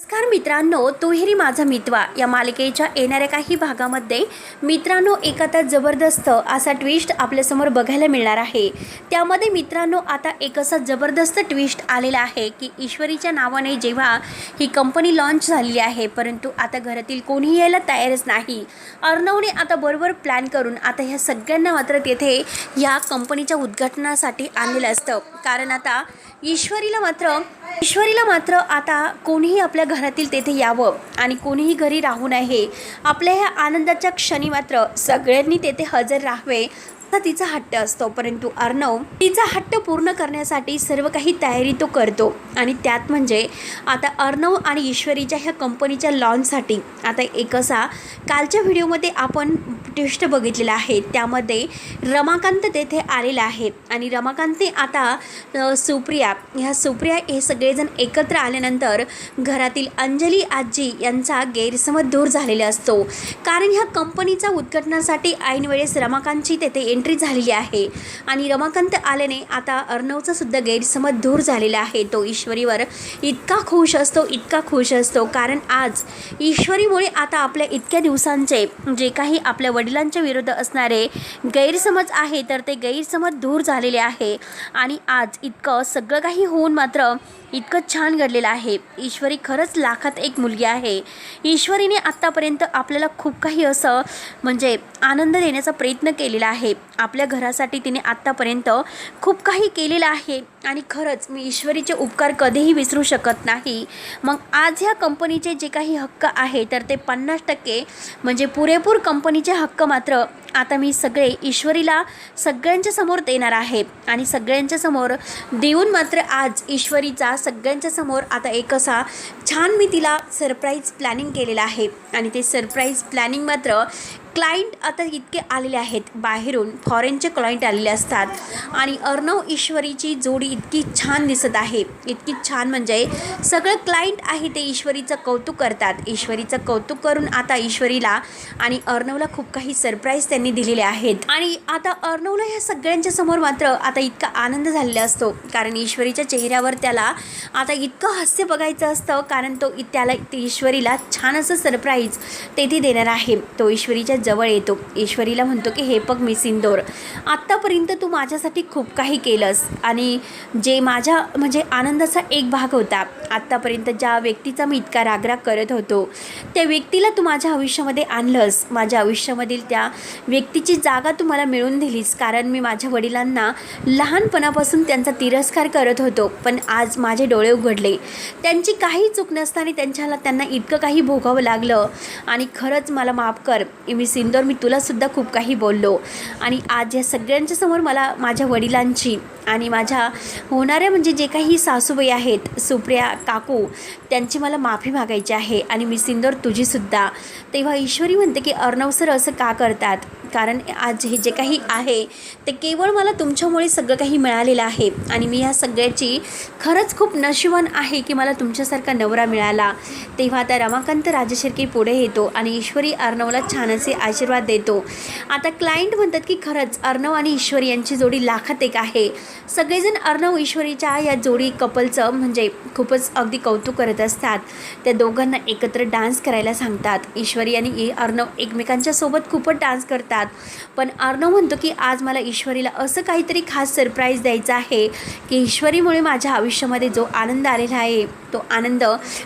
नमस्कार मित्रांनो, तोहेरी माझा मितवा या मालिकेच्या येणाऱ्या काही भागामध्ये मित्रांनो एक आता जबरदस्त असा ट्विस्ट आपल्यासमोर बघायला मिळणार आहे। त्यामध्ये मित्रांनो आता एक असा जबरदस्त ट्विस्ट आलेला आहे की ईश्वरीच्या नावाने जेव्हा ही कंपनी लॉन्च झाली आहे, परंतु आता घरातील कोणीही यायला तयारच नाही। अर्णवने आता बरोबर प्लॅन करून आता ह्या सगळ्यांना मात्र तेथे या कंपनीच्या उद्घाटनासाठी आणलेलं असतं, कारण आता ईश्वरीला मात्र आता कोणीही आपल्या घरातील तेथे यावं आणि कोणीही घरी राहू नये। आपल्या ह्या आनंदाच्या क्षणी मात्र सगळ्यांनी तेथे हजर राहावे असा तिचा हट्ट असतो, परंतु अर्णव तिचा हट्ट पूर्ण करण्यासाठी सर्व काही तयारी तो करतो। आणि त्यात म्हणजे आता अर्णव आणि ईश्वरीच्या ह्या कंपनीच्या लॉन्चसाठी आता एक असा कालच्या व्हिडिओमध्ये आपण ट्विस्ट बघितलेला आहे। त्यामध्ये रमाकांत तेथे आलेला आहे आणि रमाकांतने आता सुप्रिया हे सगळेजण एकत्र आल्यानंतर घरातील अंजली आजी यांचा गैरसमज दूर झालेला असतो, कारण ह्या कंपनीचा उद्घाटनासाठी ऐन वेळेस रमाकांतची तेथे एंट्री झालेली आहे आणि रमाकांत आल्याने आता अर्णवचा सुद्धा गैरसमज दूर झालेला आहे। तो ईश्वरीवर इतका खुश असतो कारण आज ईश्वरीमुळे आता आपल्या इतक्या दिवसांचे जे काही आपल्या वडिलांच्या विरुद्ध असणारे गैरसमज आहे तर ते गैरसमज दूर झालेले आहे आणि आज इतकं सगळं काही होऊन मात्र इतकं छान घडलेलं आहे। ईश्वरी खरंच लाखात एक मुलगी आहे। ईश्वरीने आत्तापर्यंत आपल्याला खूप काही असं म्हणजे आनंद देण्याचा प्रयत्न केलेला आहे। आपल्या घरासाठी तिने आत्तापर्यंत खूप काही केलेलं आहे आणि खरंच मी ईश्वरीचे उपकार कधीही विसरू शकत नाही। मग आज ह्या कंपनीचे जे काही हक्क आहे तर ते 50% म्हणजे पुरेपूर कंपनीचे हक्क मात्र आता मी सगळे ईश्वरीला सगळ्यांच्या समोर देणार आहे आणि सगळ्यांच्या समोर देऊन मात्र आज ईश्वरीचा सगळ्यांच्या समोर आता एक असा छान मी तिला सरप्राईज प्लॅनिंग केलेलं आहे आणि ते सरप्राईज प्लॅनिंग मात्र क्लायंट आता इतके आलेले आहेत, बाहेरून फॉरेनचे क्लायंट आलेले असतात आणि अर्णव ईश्वरीची जोडी इतकी छान दिसत आहे, इतकी छान म्हणजे सगळं क्लायंट आहे ते ईश्वरीचं कौतुक करतात। ईश्वरीचं कौतुक करून आता ईश्वरीला आणि अर्णवला खूप काही सरप्राईज त्यांनी दिलेले आहेत आणि आता अर्णवला ह्या सगळ्यांच्या समोर मात्र आता इतका आनंद झालेला असतो, कारण ईश्वरीच्या चेहऱ्यावर त्याला आता इतकं हास्य बघायचं असतं, कारण त्याला ईश्वरीला छान असं सरप्राईज तेथे देणार आहे। तो ईश्वरीच्या जवळ येतो, ईश्वरीला म्हणतो की हे बघ मी सिंदूर, आत्तापर्यंत तू माझ्यासाठी खूप काही केलंस आणि जे माझ्या म्हणजे आनंदाचा एक भाग होता, आत्तापर्यंत ज्या व्यक्तीचा मी इतका रागराग करत होतो त्या व्यक्तीला तू माझ्या आयुष्यामध्ये आणलंस, माझ्या आयुष्यामधील त्या व्यक्तीची जागा तू मला मिळवून दिलीस, कारण मी माझ्या वडिलांना लहानपणापासून त्यांचा तिरस्कार करत होतो, पण आज माझे डोळे उघडले, त्यांची काही चूक नसताना त्यांना इतकं काही भोगावं लागलं आणि खरंच मला माफ कर सिंदूर, मी तुलासुद्धा खूप काही बोललो आणि आज या सगळ्यांच्या समोर मला माझ्या वडिलांची आणि माझ्या होणाऱ्या म्हणजे जे काही सासूबाई आहेत सुप्रिया काकू त्यांची मला माफी मागायची आहे आणि मी सिंदूर तुझीसुद्धा। तेव्हा ईश्वरी म्हणते की अर्णव सर असं का करतात, कारण आज हे जे काही आहे ते केवळ मला तुमच्यामुळे सगळं काही मिळालेलं आहे आणि मी ह्या सगळ्याची खरंच खूप नशिबान आहे की मला तुमच्यासारखा नवरा मिळाला। तेव्हा आता रमाकांत राजशिर्के पुढे येतो आणि ईश्वरी अर्णवला छान असे आशीर्वाद देतो। आता क्लायंट म्हणतात की खरंच अर्णव आणि ईश्वरी यांची जोडी लाखात एक आहे। सगळेजण अर्णव ईश्वरीच्या या जोडी कपलचं म्हणजे खूपच अगदी कौतुक करत असतात, त्या दोघांना एकत्र डान्स करायला सांगतात। ईश्वरी आणि अर्णव एकमेकांच्या सोबत खूपच डान्स करतात, पण अर्णव म्हणतो की आज मला ईश्वरीला असं काहीतरी खास सरप्राईज द्यायचं आहे की ईश्वरीमुळे माझ्या आयुष्यामध्ये जो आनंद आलेला आहे तो आनंद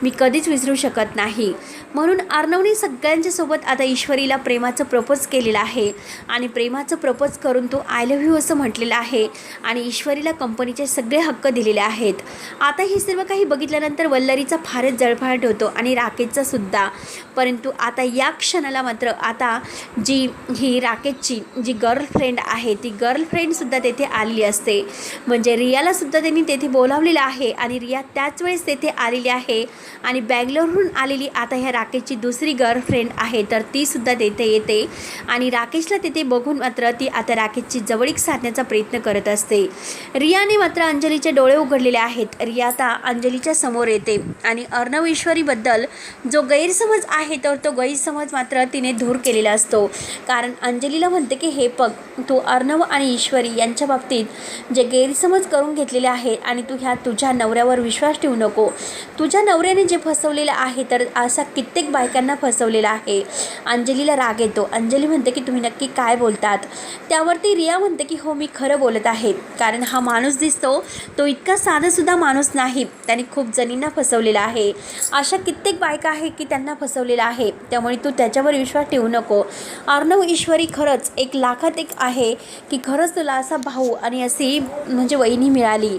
मी कधीच विसरू शकत नाही। म्हणून अर्णवने सगळ्यांच्या सोबत आता ईश्वरीला प्रेमाचं प्रपोज केलेलं आहे आणि प्रेमाचं प्रपोज करून तो आय लव्ह यू असं म्हटलेलं आहे आणि ईश्वरीला कंपनीचे सगळे हक्क दिलेले आहेत। आता हे सर्व काही बघितल्यानंतर वल्लरीचा फारच जळफाट होतो आणि राकेशचा सुद्धा, परंतु आता या क्षणाला मात्र आता ही राकेशची जी गर्लफ्रेंड आहे ती गर्लफ्रेंडसुद्धा तेथे आलेली असते, म्हणजे रियालासुद्धा त्यांनी तेथे बोलावलेलं आहे आणि रिया त्याच वेळेस तेथे आलेली आहे आणि बँगलोरहून आलेली आता ह्या राकेशची दुसरी गर्लफ्रेंड आहे तर तीसुद्धा तेथे येते आणि राकेशला तेथे बघून मात्र ती आता राकेशची जवळीक साधण्याचा प्रयत्न करत असते। रियाने मात्र अंजलीचे डोळे उघडलेले आहेत, रिया आता अंजलीच्या समोर येते आणि अर्णव ईश्वरीबद्दल जो गैरसमज आहे तर तो गैरसमज मात्र तिने दूर केलेला असतो, कारण अंजलीला म्हणते की हे बघ, तू अर्णव आणि ईश्वरी यांच्या बाबतीत जे गैरसमज करून घेतलेले आहे आणि तू तुझ्या नवऱ्यावर विश्वास ठेवू नको. तुझ्या नवऱ्याने जे फसवलेलं आहे तर असा कित्येक बायकांना फसवलेला आहे. अंजलीला राग येतो. अंजली म्हणते की तुम्ही नक्की काय बोलतात. त्यावरती रिया म्हणते की हो, मी खरं बोलत आहे, कारण हा माणूस दिसतो तो इतका साधासुद्धा माणूस नाही. त्याने खूप जणींना फसवलेला आहे. अशा कित्येक बायका आहे की त्यांना फसवलेला आहे, त्यामुळे तू त्याच्यावर विश्वास ठेवू नको. अर्णव ईश्वरी खरंच 1,00,000त 1 आहे की खरंच तुला असा भाऊ आणि अशी म्हणजे वहिनी मिळाली.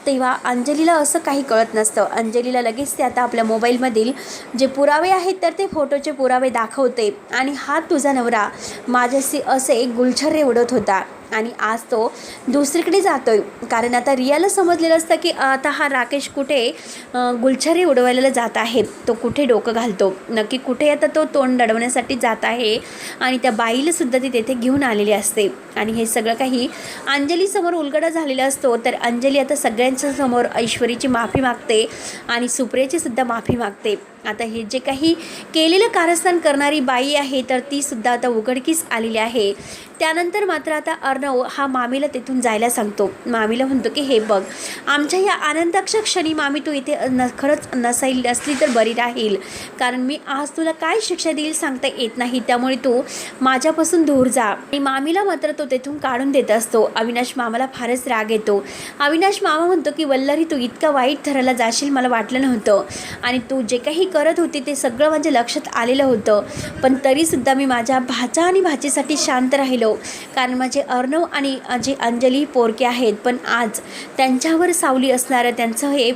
तेव्हा अंजलीला असं काही कळत नसतं. अंजलीला लगेच ते आता आपल्या मोबाईलमधील जे पुरावे आहेत तर ते फोटोचे पुरावे दाखवते आणि हा तुझा नवरा माझ्याशी असे गुलछर्रे उडत होता आणि आज तो दुसरीकडे जातोय. कारण आता रियाला समजलेलं असतं की आता हा राकेश कुठे गुलछर्रे उडवायला जात आहे. तो कुठे डोकं घालतो, नक्की कुठे आता तो तोंड दडवण्यासाठी जात आहे. आणि त्या बाईला सुद्धा ती तेथे घेऊन आलेली असते आणि हे सगळं काही अंजलीसमोर उलगडा झालेला असतो. तर अंजली आता सगळ्यांच्या समोर ईश्वरीची माफी मागते आणि सुप्रियाची सुद्धा माफी मागते. आता हे जे काही केलेलं कारस्थान करणारी बाई आहे तर ती सुद्धा आता उघडकीस आलेली आहे. त्यानंतर मात्र आता अर्णव हा मामीला तिथून जायला सांगतो. मामीला म्हणतो की हे बघ, आमच्या या आनंदाक्ष क्षणी मामी तू इथे खरंच नसली तर बरी राहील, कारण मी आज तुला काय शिक्षा देईल सांगता येत नाही, त्यामुळे तू माझ्यापासून दूर जा. आणि मामीला मात्र तो तेथून काढून देत असतो. अविनाश मामाला फारच राग येतो. अविनाश मामा म्हणतो की वल्लरी, तू इतका वाईट थराला जाशील मला वाटलं नव्हतं आणि तू जे काही करत होती ते सगळं माझ्या लक्षात आलेलं होतं, पण तरीसुद्धा मी माझ्या भाचा आणि भाचीसाठी शांत राहिलो, कारण माझे अर्णव आणि जे अंजली पोरके आहेत, पण आज त्यांच्यावर सावली असणारं त्यांचं हे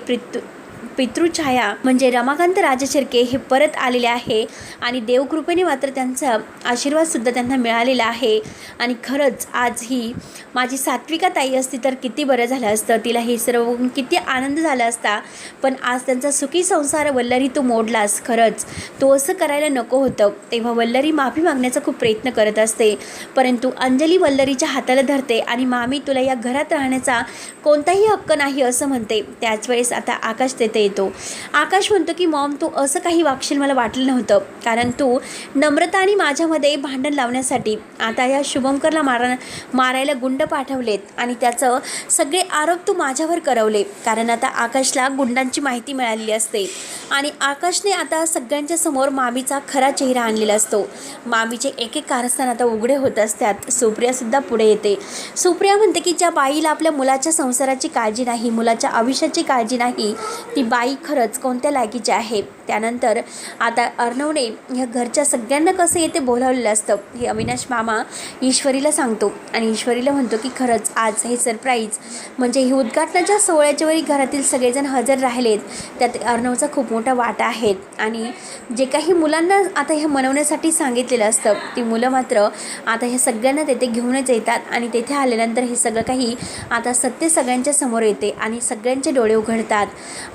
पितृछाया म्हणजे रमाकांत राजशिर्के हे परत आलेले आहे आणि देवकृपेने मात्र त्यांचा आशीर्वादसुद्धा त्यांना मिळालेला आहे. आणि खरंच आज ही माझी सात्विका ताई असती तर किती बरं झालं असतं, तिला हे सर्व बघून किती आनंद झाला असता, पण आज त्यांचा सुखी संसार वल्लरी तू मोडलास. खरंच तो असं करायला नको होतं. तेव्हा वल्लरी माफी मागण्याचा खूप प्रयत्न करत असते, परंतु अंजली वल्लरीच्या हाताला धरते आणि मामी तुला या घरात राहण्याचा कोणताही हक्क नाही असं म्हणते. त्याच वेळेस आता आकाश तेथे येतो. आकाश म्हणतो की मॉम, तू असं काही वागशील मला वाटलं नव्हतं, कारण तू नम्रता आणि माझ्यामध्ये भांडण लावण्यासाठी आता या शुभंकरला मारायला गुंड पाठवलेत आणि त्याचं सगळे आरोप तू माझ्यावर करवले. कारण आता आकाशला गुंडांची माहिती मिळालेली असते आणि आकाशने आता सगळ्यांच्या समोर मामीचा खरा चेहरा आणलेला असतो. मामीचे एक एक कारस्थान आता उघडे होत असतात. सुप्रियासुद्धा पुढे येते. सुप्रिया म्हणते की ज्या बाईला आपल्या मुलाच्या संसाराची काळजी नाही, मुलाच्या आयुष्याची काळजी नाही, ती बाई खरंच कोणत्या लायकीची आहे. त्यानंतर आता अर्णवने ह्या घरच्या सगळ्यांना कसं येते बोलावलेलं असतं हे अविनाश मामा ईश्वरीला सांगतो आणि ईश्वरीला म्हणतो की खरंच आज हे सरप्राईज म्हणजे ही उद्घाटनाच्या सोहळ्याच्या वेळी घरातील सगळेजण हजर राहिलेत, त्यात अर्णवचा खूप मोठा वाटा आहे. आणि जे काही मुलांना आता हे मनवण्यासाठी सांगितलेलं असतं ती मुलं मात्र आता ह्या सगळ्यांना तेथे घेऊनच येतात आणि तेथे आल्यानंतर हे सगळं काही आता सत्य सगळ्यांच्या समोर येते आणि सगळ्यांचे डोळे उघडतात.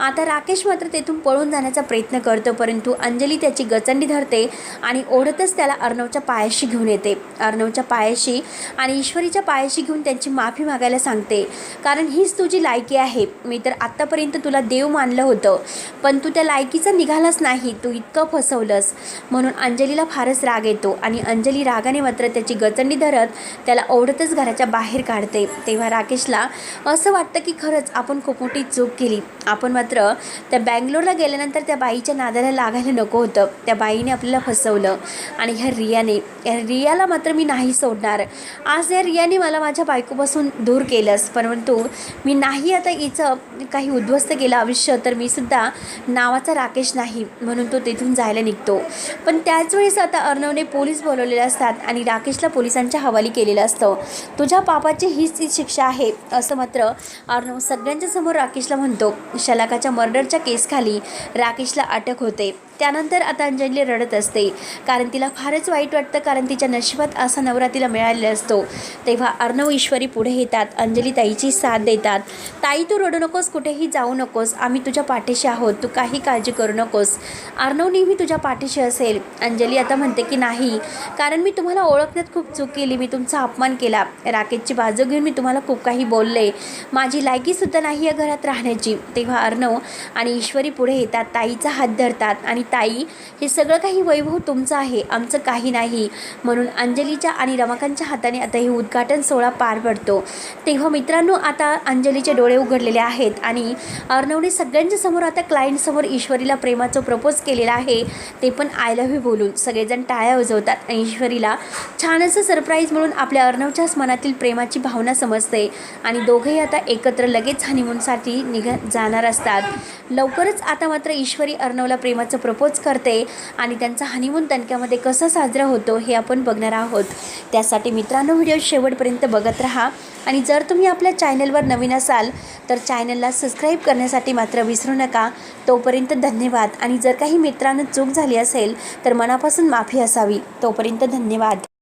आता राकेश मात्र तेथून पळून जाण्याचा प्रयत्न करतो, परंतु अंजली त्याची गचंडी धरते आणि ओढतच त्याला अर्णवच्या पायाशी घेऊन येते. अर्णवच्या पायाशी आणि ईश्वरीच्या पायाशी घेऊन त्यांची माफी मागायला सांगते, कारण हीच तुझी लायकी आहे. मी तर आत्तापर्यंत तुला देव मानलं होतं, पण तू त्या लायकीचा निघालाच नाही, तू इतकं फसवलंस. म्हणून अंजलीला फारच राग येतो आणि अंजली रागाने मात्र त्याची गचंडी धरत त्याला ओढतच घराच्या बाहेर काढते. तेव्हा राकेशला असं वाटतं की खरंच आपण खूप मोठी चूक केली. आपण मात्र त्या बँगलोरला गेल्यानंतर त्या बाईच्या नादाला लागायला नको होतं. त्या बाईने आपल्याला फसवलं आणि ह्या रियाला मात्र मी नाही सोडणार. आज या रियाने मला माझ्या बायकोपासून दूर केलंस, परंतु मी नाही आता हिचं काही उद्ध्वस्त केलं आयुष्य, तर मी सुद्धा नावाचा राकेश नाही. म्हणून तो तिथून जायला निघतो. पण त्याच वेळेस आता अर्णवने पोलीस बोलवलेले असतात आणि राकेशला पोलिसांच्या हवाली केलेलं असतं. तुझ्या पापाची हीच ती शिक्षा आहे असं मात्र अर्णव सगळ्यांच्या समोर राकेशला म्हणतो. शलाकाच्या मर्डरच्या केसखाली राकेशला अटक होते. त्यानंतर आता अंजली रडत असते, कारण तिला फारच वाईट वाटतं, कारण तिच्या नशिबात असा नवरा तिला मिळालेला असतो. तेव्हा अर्णव ईश्वरी पुढे येतात. अंजली ताईची साथ देतात. ताई तू रडू नकोस, कुठेही जाऊ नकोस, आम्ही तुझ्या पाठीशी आहोत, तू काही काळजी करू नकोस, अर्णव नेहमी तुझ्या पाठीशी असेल. अंजली आता म्हणते की नाही, कारण मी तुम्हाला ओळखण्यात खूप चूक केली, मी तुमचा अपमान केला, राकेशची बाजू घेऊन मी तुम्हाला खूप काही बोलले, माझी लायकीसुद्धा नाही या घरात राहण्याची. तेव्हा अर्णव आणि ईश्वरी पुढे येतात, ताईचा हात धरतात आणि ताई हे सगळं काही वैभव तुमचं आहे, आमचं काही नाही, म्हणून अंजलीच्या आणि रमाकांतच्या हाताने आता हे उद्घाटन सोहळा पार पडतो. तेव्हा मित्रांनो आता अंजलीचे डोळे उघडलेले आहेत आणि अर्णवने सगळ्यांच्या समोर आता क्लायंटसमोर ईश्वरीला प्रेमाचं प्रपोज केलेलं आहे, ते पण आय लव्ह यू बोलून. सगळेजण टाळ्या वाजवतात आणि ईश्वरीला छान असं सरप्राईज म्हणून आपल्या अर्णवच्याच मनातील प्रेमाची भावना समजते आणि दोघेही आता एकत्र लगेच हनीमूनसाठी जाणार असतात. लवकरच आता मात्र ईश्वरी अर्णवला प्रेमाचं प्रपोज करते आणि त्यांचा हनीमून तणक्यामध्ये कसा साजरा होतो हे आपण बघणार आहोत. त्यासाठी मित्रांनो व्हिडिओ शेवटपर्यंत बघत राहा आणि जर तुम्ही आपल्या चॅनलवर नवीन असाल तर चॅनलला सबस्क्राईब करण्यासाठी मात्र विसरू नका. तोपर्यंत धन्यवाद आणि जर काही मित्रांनो चूक झाली असेल तर मनापासून माफी असावी. तोपर्यंत धन्यवाद.